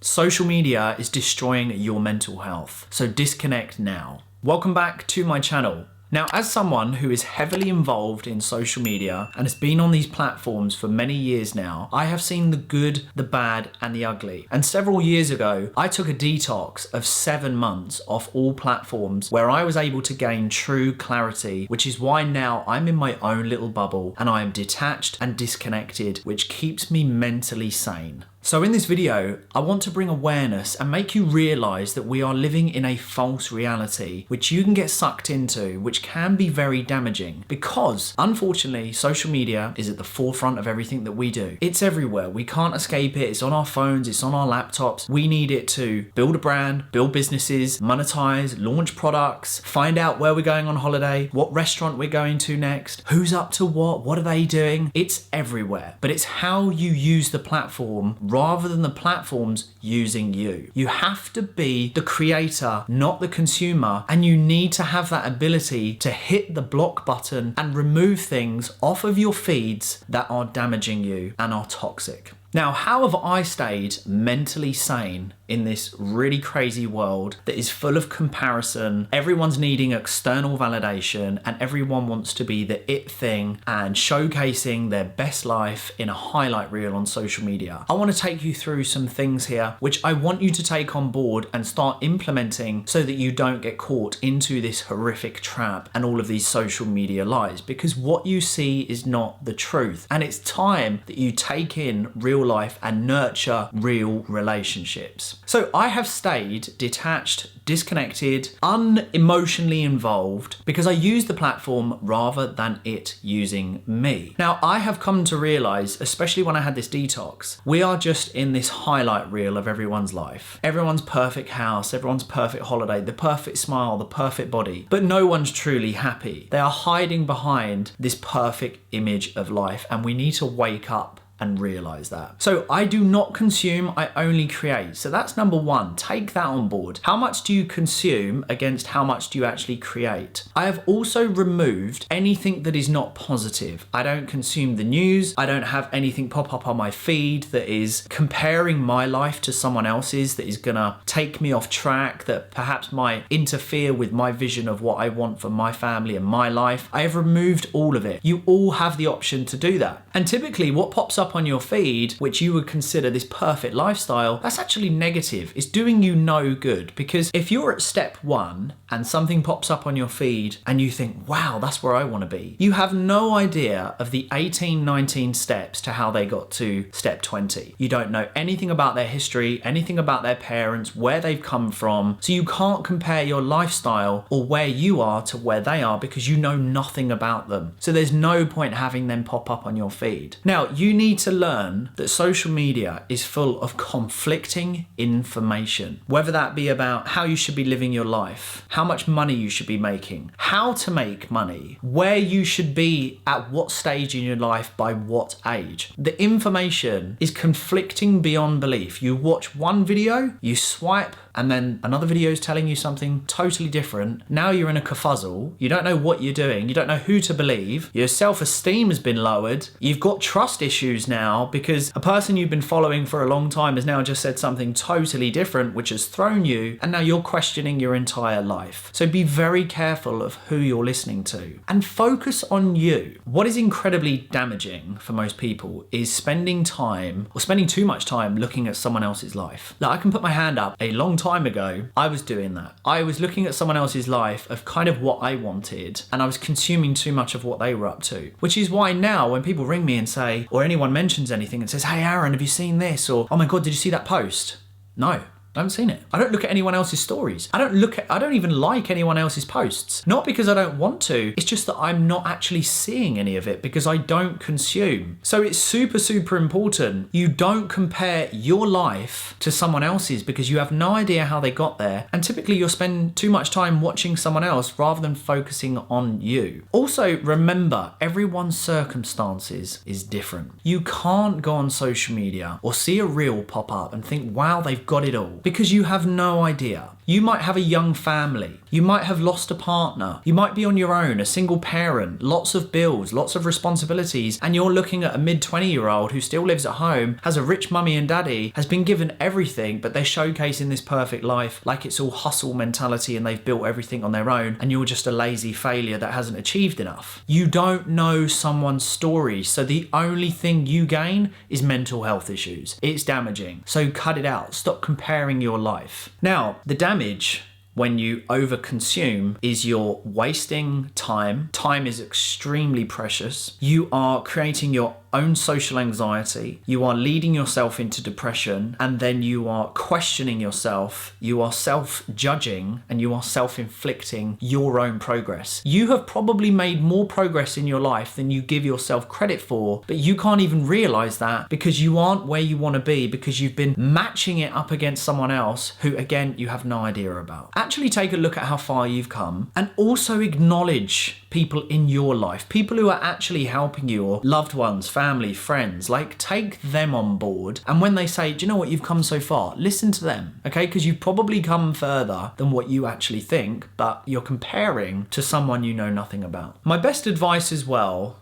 Social media is destroying your mental health, so disconnect now. Welcome back to my channel. Now, as someone who is heavily involved in social media and has been on these platforms for many years now, I have seen the good, the bad, and the ugly. And several years ago, I took a detox of 7 months off all platforms where I was able to gain true clarity, which is why now I'm in my own little bubble and I am detached and disconnected, which keeps me mentally sane. So in this video, I want to bring awareness and make you realize that we are living in a false reality, which you can get sucked into, which can be very damaging because unfortunately, social media is at the forefront of everything that we do. It's everywhere. We can't escape it. It's on our phones. It's on our laptops. We need it to build a brand, build businesses, monetize, launch products, find out where we're going on holiday, what restaurant we're going to next, who's up to what are they doing? It's everywhere, but it's how you use the platform rather than the platforms using you. You have to be the creator, not the consumer, and you need to have that ability to hit the block button and remove things off of your feeds that are damaging you and are toxic. Now, how have I stayed mentally sane in this really crazy world that is full of comparison? Everyone's needing external validation and everyone wants to be the it thing and showcasing their best life in a highlight reel on social media. I want to take you through some things here which I want you to take on board and start implementing so that you don't get caught into this horrific trap and all of these social media lies, because what you see is not the truth, and it's time that you take in real life and nurture real relationships. So I have stayed detached, disconnected, unemotionally involved because I use the platform rather than it using me. Now, I have come to realize, especially when I had this detox, we are just in this highlight reel of everyone's life. Everyone's perfect house, everyone's perfect holiday, the perfect smile, the perfect body, but no one's truly happy. They are hiding behind this perfect image of life, and we need to wake up and realize that. So I do not consume, I only create. So that's number one, take that on board. How much do you consume against how much do you actually create? I have also removed anything that is not positive. I don't consume the news. I don't have anything pop up on my feed that is comparing my life to someone else's, that is gonna take me off track, that perhaps might interfere with my vision of what I want for my family and my life. I have removed all of it. You all have the option to do that. And typically what pops up on your feed, which you would consider this perfect lifestyle, that's actually negative. It's doing you no good, because if you're at step 1 and something pops up on your feed and you think, wow, that's where I want to be, you have no idea of the 18, 19 steps to how they got to step 20. You don't know anything about their history, anything about their parents, where they've come from, so you can't compare your lifestyle or where you are to where they are because you know nothing about them. So there's no point having them pop up on your feed. Now, you need to learn that social media is full of conflicting information, whether that be about how you should be living your life, how much money you should be making, how to make money, where you should be at what stage in your life by what age. The information is conflicting beyond belief. You watch one video, you swipe, and then another video is telling you something totally different. Now you're in a kerfuzzle. You don't know what you're doing. You don't know who to believe. Your self-esteem has been lowered. You've got trust issues now because a person you've been following for a long time has now just said something totally different, which has thrown you, and now you're questioning your entire life. So be very careful of who you're listening to and focus on you. What is incredibly damaging for most people is spending time or spending too much time looking at someone else's life. Like, I can put my hand up. A long time ago, I was doing that. I was looking at someone else's life of kind of what I wanted, and I was consuming too much of what they were up to, which is why now when people ring me and say, or anyone mentions anything and says, hey Aaron, have you seen this? Or, oh my God, did you see that post? No. I haven't seen it. I don't look at anyone else's stories. I don't even like anyone else's posts. Not because I don't want to, it's just that I'm not actually seeing any of it because I don't consume. So it's super, super important. You don't compare your life to someone else's because you have no idea how they got there. And typically you'll spend too much time watching someone else rather than focusing on you. Also, remember, everyone's circumstances is different. You can't go on social media or see a reel pop up and think, wow, they've got it all. because you have no idea. You might have a young family. You might have lost a partner. You might be on your own, a single parent, lots of bills, lots of responsibilities, and you're looking at a mid-20-year-old who still lives at home, has a rich mummy and daddy, has been given everything, but they're showcasing this perfect life like it's all hustle mentality and they've built everything on their own, and you're just a lazy failure that hasn't achieved enough. You don't know someone's story, so the only thing you gain is mental health issues. It's damaging. So cut it out. Stop comparing your life. Now, the damage when you overconsume is you're wasting time. Time is extremely precious. You are creating your own social anxiety. You are leading yourself into depression, and then you are questioning yourself. You are self-judging and you are self-inflicting your own progress. You have probably made more progress in your life than you give yourself credit for, but you can't even realize that because you aren't where you want to be, because you've been matching it up against someone else who, again, you have no idea about. Actually take a look at how far you've come, and also acknowledge people in your life, people who are actually helping you, or loved ones, family, friends. Like, take them on board, and when they say, do you know what, you've come so far, listen to them, okay? Because you've probably come further than what you actually think, but you're comparing to someone you know nothing about. My best advice as well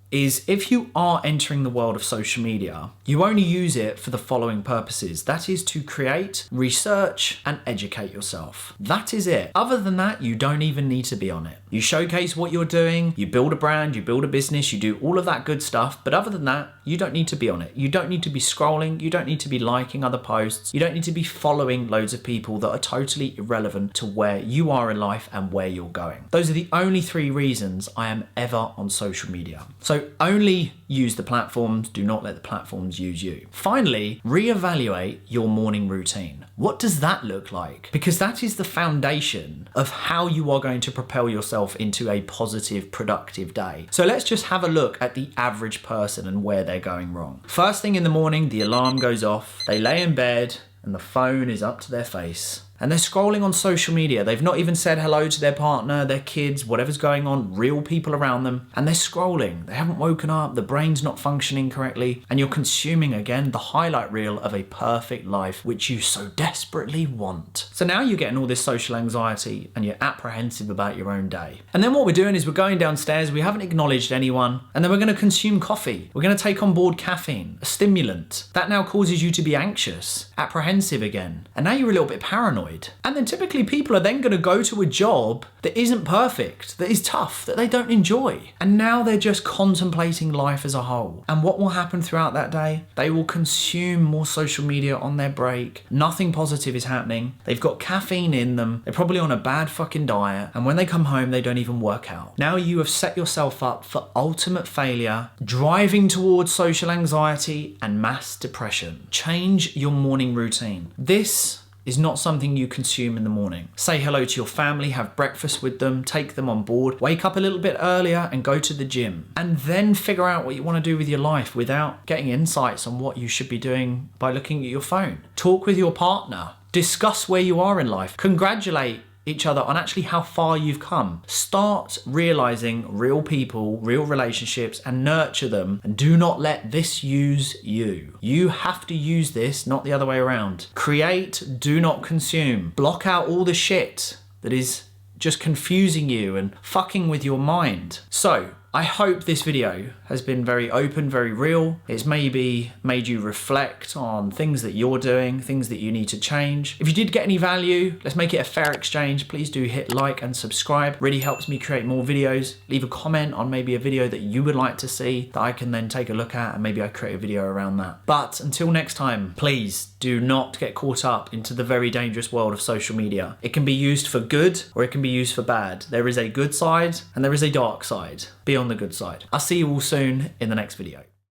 is, if you are entering the world of social media, you only use it for the following purposes. That is to create, research, and educate yourself. That is it. Other than that, you don't even need to be on it. You showcase what you're doing, you build a brand, you build a business, you do all of that good stuff. But other than that, you don't need to be on it. You don't need to be scrolling. You don't need to be liking other posts. You don't need to be following loads of people that are totally irrelevant to where you are in life and where you're going. Those are the only 3 reasons I am ever on social media. So only use the platforms, do not let the platforms use you. Finally, reevaluate your morning routine. What does that look like? Because that is the foundation of how you are going to propel yourself into a positive, productive day. So let's just have a look at the average person and where they're going wrong. First thing in the morning, the alarm goes off, they lay in bed and the phone is up to their face. And they're scrolling on social media. They've not even said hello to their partner, their kids, whatever's going on, real people around them. And they're scrolling. They haven't woken up, the brain's not functioning correctly. And you're consuming, again, the highlight reel of a perfect life, which you so desperately want. So now you're getting all this social anxiety and you're apprehensive about your own day. And then what we're doing is we're going downstairs, we haven't acknowledged anyone, and then we're gonna consume coffee. We're gonna take on board caffeine, a stimulant. That now causes you to be anxious, apprehensive again. And now you're a little bit paranoid. And then typically people are then going to go to a job that isn't perfect, that is tough, that they don't enjoy. And now they're just contemplating life as a whole. And what will happen throughout that day? They will consume more social media on their break. Nothing positive is happening. They've got caffeine in them. They're probably on a bad fucking diet. And when they come home, they don't even work out. Now you have set yourself up for ultimate failure, driving towards social anxiety and mass depression. Change your morning routine. This is not something you consume in the morning. Say hello to your family, have breakfast with them, take them on board, wake up a little bit earlier and go to the gym. And then figure out what you want to do with your life without getting insights on what you should be doing by looking at your phone. Talk with your partner. Discuss where you are in life. Congratulate each other on actually how far you've come. Start realizing real people, real relationships, and nurture them, and do not let this use you. You have to use this, not the other way around. Create, do not consume. Block out all the shit that is just confusing you and fucking with your mind. So I hope this video has been very open, very real. It's maybe made you reflect on things that you're doing, things that you need to change. If you did get any value, let's make it a fair exchange. Please do hit like and subscribe. Really helps me create more videos. Leave a comment on maybe a video that you would like to see that I can then take a look at, and maybe I create a video around that. But until next time, please do not get caught up into the very dangerous world of social media. It can be used for good or it can be used for bad. There is a good side and there is a dark side. Be on the good side. I'll see you all soon in the next video.